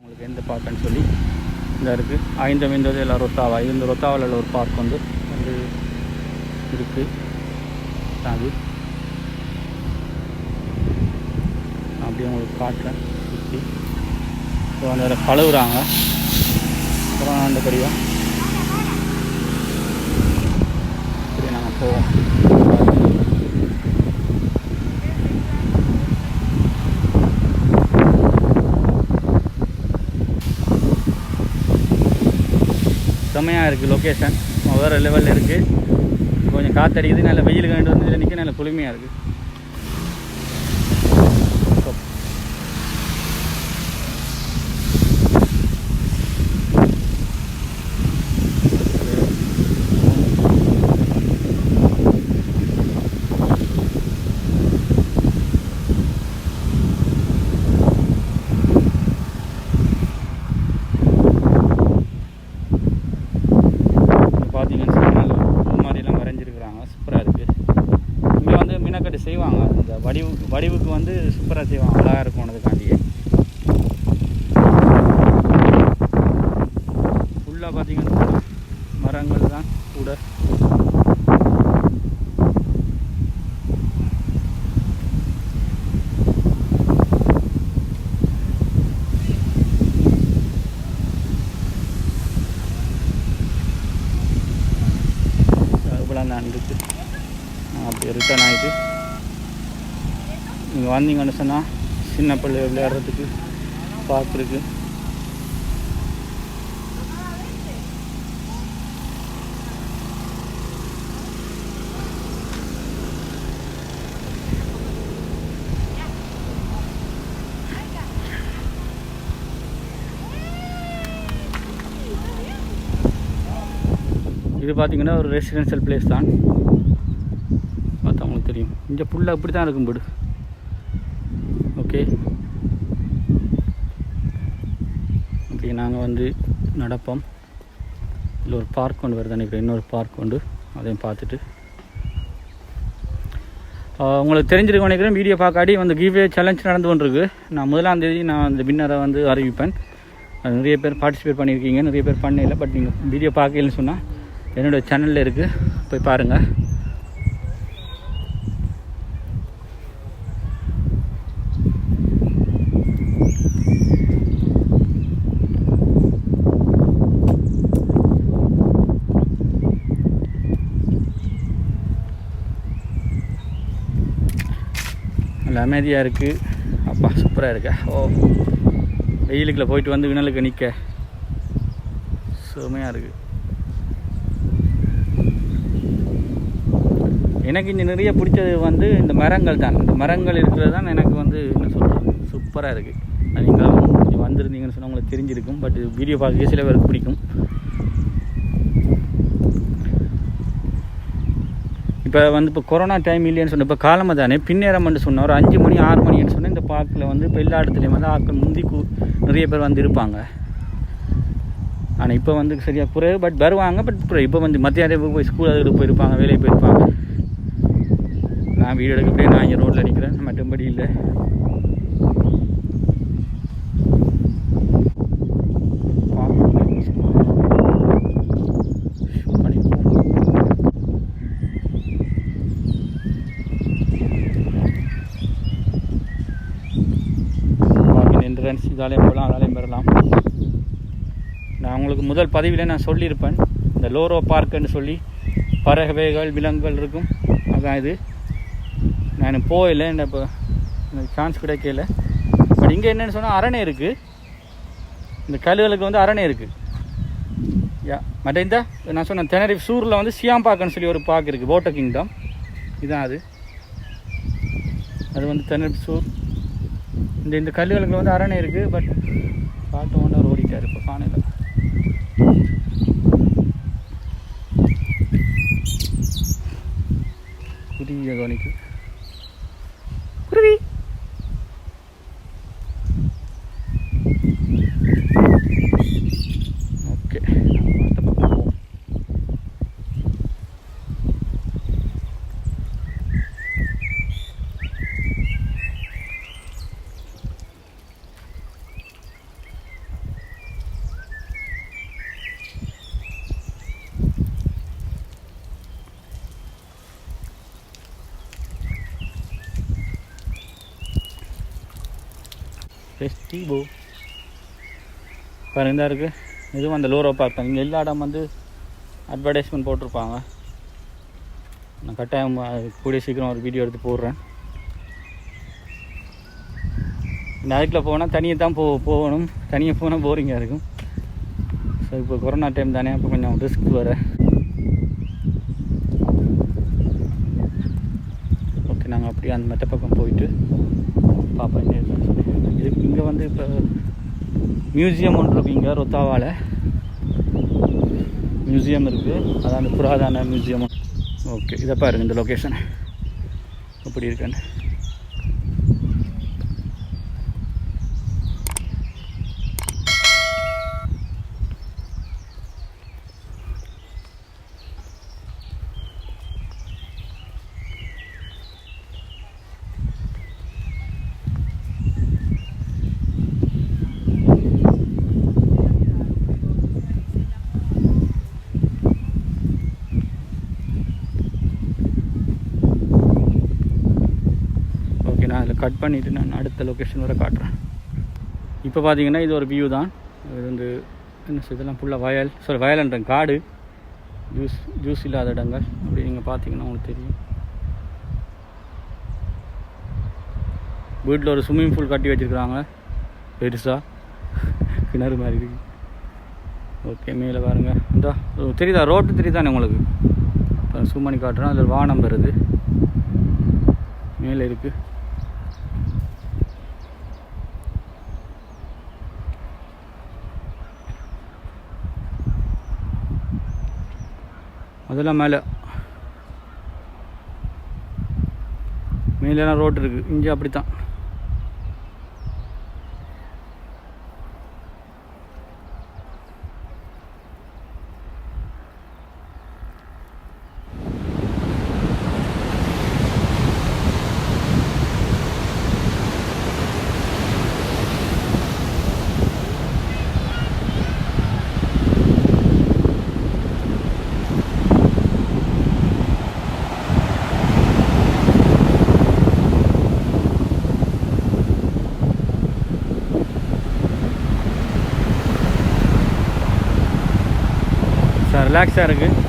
உங்களுக்கு எந்த பார்க்குன்னு சொல்லி இந்த இருக்குது. ஐந்தமைந்தது எல்லாம் ரொத்தாவா. இந்த ரொத்தாவில் ஒரு பார்க் வந்து இருக்குது. அது அப்படியே உங்களுக்கு காட்டுறேன் சுற்றி. ஸோ அந்த கழுவுறாங்க. அப்புறம் அந்த படியாக சரி நாங்கள் போவோம். செம்மையாக இருக்குது லொக்கேஷன். வேறு லெவலில் இருக்குது. கொஞ்சம் காற்றடிக்குது. நல்ல வெயிலுக்கு வேண்டு வந்து இதில் நிற்க நல்ல குளுமையாக இருக்குது. செய்வாங்க இந்த வடிவுக்கு வந்து சூப்பராக செய்வாங்க. அழகாக இருக்கும். அதுக்காண்டியே ஃபுல்லாக பார்த்தீங்கன்னா மரங்கள் தான் கூட. அதுபோல் தான் இருக்குது. அப்படியே ரிட்டர்ன் ஆகிட்டு நீங்கள் வந்தீங்கன்னு சொன்னால் சின்ன பிள்ளை விளையாடுறதுக்கு பார்க் இருக்குது. இது பார்த்திங்கன்னா ஒரு ரெசிடென்ஷியல் பிளேஸ் தான். பார்த்தா உங்களுக்கு தெரியும். இங்கே ஃபுல்லாக இப்படி தான் இருக்கும் போடு. ஓகே, அப்படி நாங்கள் வந்து நடப்போம். இல்லை ஒரு பார்க் கொண்டு வருது நினைக்கிறேன். இன்னொரு பார்க் கொண்டு அதையும் பார்த்துட்டு உங்களுக்கு தெரிஞ்சிருக்க நினைக்கிறேன். வீடியோ பார்க்காடி வந்து கிவ்வே சேலஞ்ச் நடந்து கொண்டிருக்கு. நான் 1ஆம் தேதி நான் அந்த வின்னரை வந்து அறிவிப்பேன். நிறைய பேர் பார்ட்டிசிபேட் பண்ணியிருக்கீங்க, நிறைய பேர் பண்ணல. பட் நீங்கள் வீடியோ பார்க்கலன்னு சொன்னால் என்னோடய சேனலில் இருக்குது, போய் பாருங்கள். நல்ல அமைதியாக இருக்குது. அப்பா சூப்பராக இருக்கா. ஓ, வெயிலுக்குள்ளே போயிட்டு வந்து வினலுக்கு நிற்க சுமையாக இருக்குது. எனக்கு இங்கே நிறைய பிடிச்சது வந்து இந்த மரங்கள் தான். இந்த மரங்கள் இருக்கிறது தான் எனக்கு வந்து என்ன சொல்கிறது சூப்பராக இருக்குது. நீங்களும் கொஞ்சம் வந்திருந்தீங்கன்னு சொன்னால் உங்களுக்கு தெரிஞ்சிருக்கும். பட் வீடியோ பார்க்க சில பேருக்கு பிடிக்கும். இப்போ வந்து இப்போ கொரோனா டைம் இல்லைன்னு சொன்னால் இப்போ காலமாக தானே பின்னேரம்னு சொன்னால் ஒரு 5 மணி 6 மணின்னு சொன்னால் இந்த பார்க்கில் வந்து இப்போ எல்லா இடத்துலையும் வந்து ஆட்கள் முந்தி நிறைய பேர் வந்து இருப்பாங்க. ஆனால் இப்போ வந்து சரியாக குறைவு. பட் வருவாங்க. பட் இப்போ வந்து மத்தியானம் போய் ஸ்கூல் அதுக்கு போயிருப்பாங்க, வேலைக்கு போயிருப்பாங்க. நான் வீடு எடுக்கப்படியே நான் இங்கே ரோட்டில் நிற்கிறேன், மற்றபடி இல்லை. என்ட்ரன்ஸ் இதாலேயும் போகலாம், அதாலேயும் பெறலாம். நான் உங்களுக்கு முதல் பதிவில் நான் சொல்லியிருப்பேன், இந்த லோரோ பார்க்குன்னு சொல்லி பறவைகள் விலங்குகள் இருக்கும். அதான் இது. நான் போகலை, இப்போ எனக்கு சான்ஸ் கிடைக்கல. பட் இங்கே என்னென்னு சொன்னால் அரணை இருக்குது. இந்த கல்லுகளுக்கு வந்து அரணை இருக்குது. மற்ற இந்த நான் சொன்ன தெனரிஃப் சூரில் வந்து சியாம் பார்க்குன்னு சொல்லி ஒரு பார்க் இருக்குது, வாட்டர் கிங்டம். இதுதான் அது வந்து தெனரிஃப் சூர். இந்த கல்லுகளுக்கு வந்து அரணை இருக்குது. பட் பாட்டு ஒன்று அவர் ஓடிட்டார், இப்போ காணையில். குருவியை கவனிக்கு. குருவி ஓகே, அடுத்த பக்கம் போவோம். ஃபெஸ்டிவோ பாருங்க தான் இருக்குது. இதுவும் அந்த லோரோ பார்க் தான். இங்கே எல்லா இடம் வந்து அட்வர்டைஸ்மெண்ட் போட்டிருப்பாங்க. நான் கட்டாயம் கூடிய சீக்கிரம் ஒரு வீடியோ எடுத்து போடுறேன். இந்த அதுக்குள்ளே போனால் தனியாக தான் போகணும். தனியாக போனால் போரிங்காக இருக்கும். ஸோ இப்போ கொரோனா டைம் தானே, அப்போ கொஞ்சம் ரிஸ்க் வர. ஓகே, நாங்கள் அப்படியே அந்த மெத்த பக்கம் போயிட்டு பார்ப்போம் என்ன இருக்குன்னு சொல்லி. இது இங்கே வந்து இப்போ மியூசியம் ஒன்று இருக்குது. இங்கே ரொத்தாவாவில் மியூசியம் இருக்குது. அதான் அந்த புராதன மியூசியம். ஓகே, இதை பாருங்க இந்த லொக்கேஷன் எப்படி இருக்குன்னு. நான் அதில் கட் பண்ணிவிட்டு நான் அடுத்த லொக்கேஷன் வரை காட்டுறேன். இப்போ பார்த்தீங்கன்னா இது ஒரு வியூ தான். இது வந்து என்ன இதெல்லாம் ஃபுல்லாக வயல், வயல்ன்ற காடு, ஜூஸ் இல்லாத இடங்கள். அப்படி நீங்கள் பார்த்தீங்கன்னா உங்களுக்கு தெரியும். வீட்டில் ஒரு ஸ்விம்மிங் பூல் கட்டி வச்சுருக்குறாங்க பெருசாக, கிணறு மாதிரி இருக்கு. ஓகே, மேலே பாருங்க. இந்த தெரியுதா ரோட்டு தெரியுதானே உங்களுக்கு? இப்போ ஜூம் பண்ணி காட்டுறேன். அதில் வானம் வருது மேலே இருக்குது. அதெல்லாம் மேலாம் ரோடு இருக்குது. இங்கே அப்படித்தான். ரிலாக்ஸாக இருக்குது.